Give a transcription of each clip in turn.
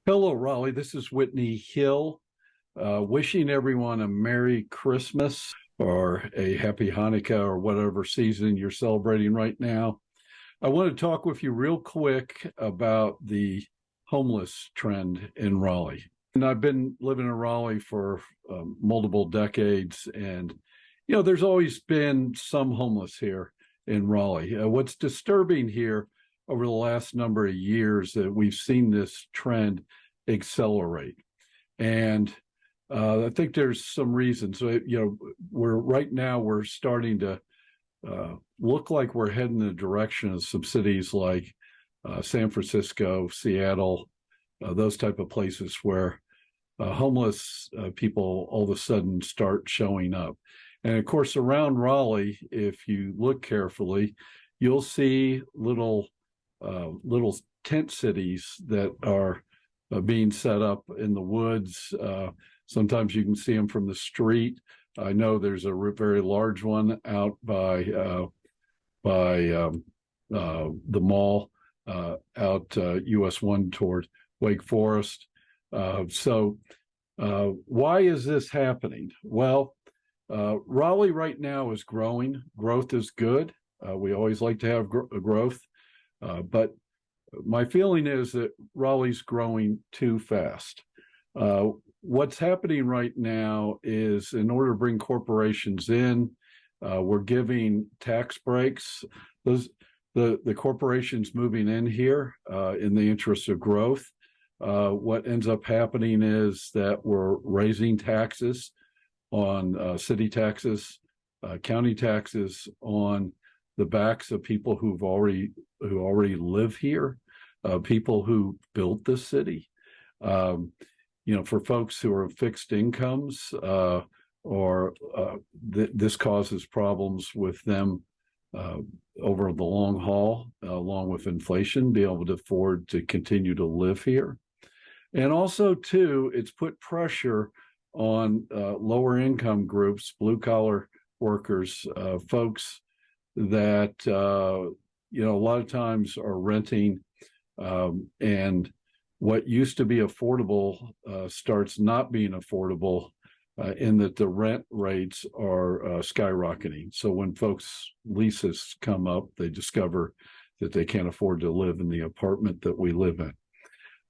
Hello, Raleigh. This is Whitney Hill, wishing everyone a Merry Christmas or a Happy Hanukkah or whatever season you're celebrating right now. I want to talk with you real quick about the homeless trend in Raleigh. And I've been living in Raleigh for multiple decades, and there's always been some homeless here in Raleigh. What's disturbing here over the last number of years that we've seen this trend accelerate. And I think there's some reasons. So, we're starting to look like we're heading in the direction of some cities like San Francisco, Seattle, those type of places where homeless people all of a sudden start showing up. And of course, around Raleigh, if you look carefully, you'll see little tent cities that are being set up in the woods. Sometimes you can see them from the street. I know there's a very large one out by the mall out US 1 toward Wake Forest. Why is this happening? Well, Raleigh right now is growing. Growth is good. We always like to have growth, but my feeling is that Raleigh's growing too fast. What's happening right now is, in order to bring corporations in, we're giving tax breaks. The corporations moving in here in the interest of growth. What ends up happening is that we're raising taxes on city taxes, county taxes on the backs of people who already live here, people who built the city. For folks who are fixed incomes, this causes problems with them over the long haul, along with inflation, be able to afford to continue to live here. And also, too, it's put pressure on lower income groups, blue collar workers, folks that a lot of times are renting, and what used to be affordable starts not being affordable, in that the rent rates are skyrocketing. So when folks' leases come up, they discover that they can't afford to live in the apartment that we live in.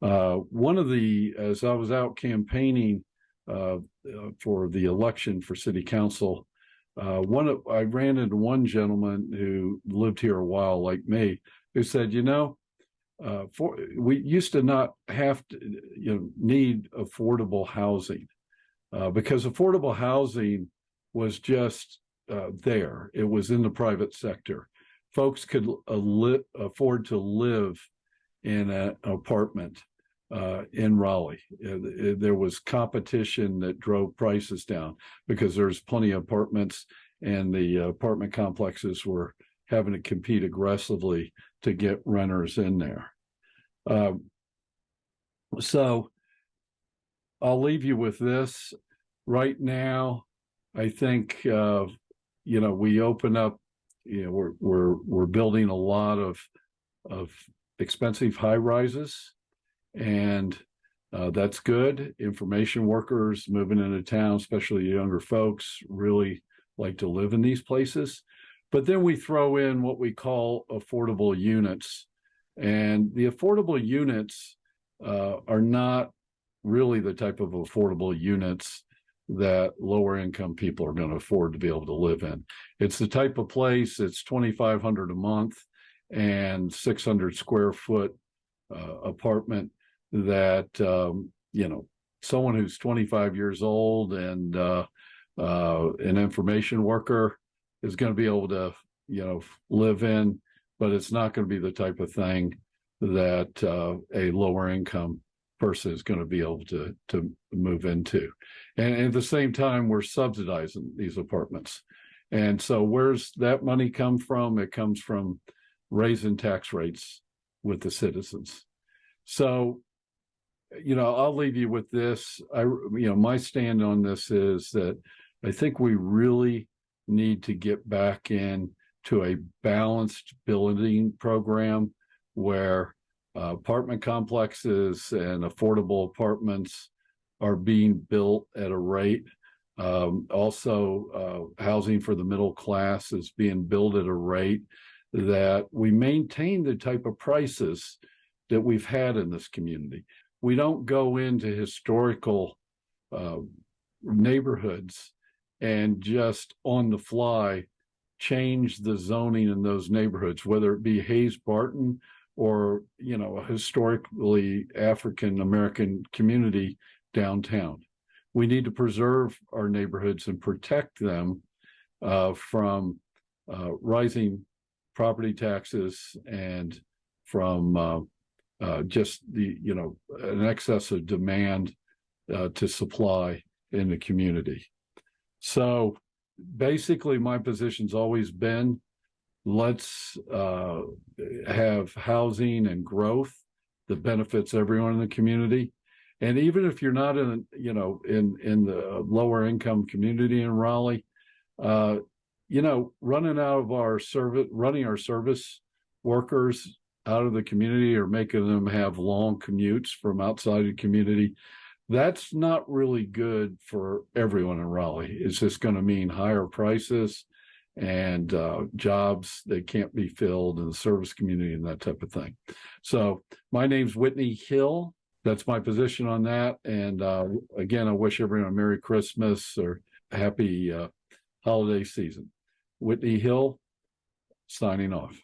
As I was out campaigning for the election for city council, I ran into one gentleman who lived here a while, like me, who said, we used to not have to, need affordable housing, because affordable housing was just there. It was in the private sector. Folks could afford to live in an apartment in Raleigh. There was competition that drove prices down because there's plenty of apartments, and the apartment complexes were having to compete aggressively to get renters in there. So I'll leave you with this. Right now, I think we open up. We're building a lot of expensive high rises, and that's good. Information workers moving into town, especially younger folks, really like to live in these places. But then we throw in what we call affordable units. And the affordable units are not really the type of affordable units that lower income people are going to afford to be able to live in. It's the type of place, it's $2,500 a month and 600 square foot apartment that, someone who's 25 years old and an information worker is going to be able to, live in, but it's not going to be the type of thing that a lower income person is going to be able to move into. And at the same time, we're subsidizing these apartments. And so where's that money come from? It comes from raising tax rates with the citizens. So, I'll leave you with this. My stand on this is that I think we really need to get back in to a balanced building program where Apartment complexes and affordable apartments are being built at a rate. Also, housing for the middle class is being built at a rate that we maintain the type of prices that we've had in this community. We don't go into historical neighborhoods and just on the fly change the zoning in those neighborhoods, whether it be Hayes Barton or, a historically African American community downtown. We need to preserve our neighborhoods and protect them from rising property taxes and from just an excess of demand to supply in the community. So basically, my position's always been, let's have housing and growth that benefits everyone in the community. And even if you're not in the lower income community in Raleigh, running our service workers out of the community or making them have long commutes from outside the community, that's not really good for everyone in Raleigh. It's just going to mean higher prices and jobs that can't be filled in the service community and that type of thing. So my name's Whitney Hill. That's my position on that. And again, I wish everyone a Merry Christmas or happy holiday season. Whitney Hill, signing off.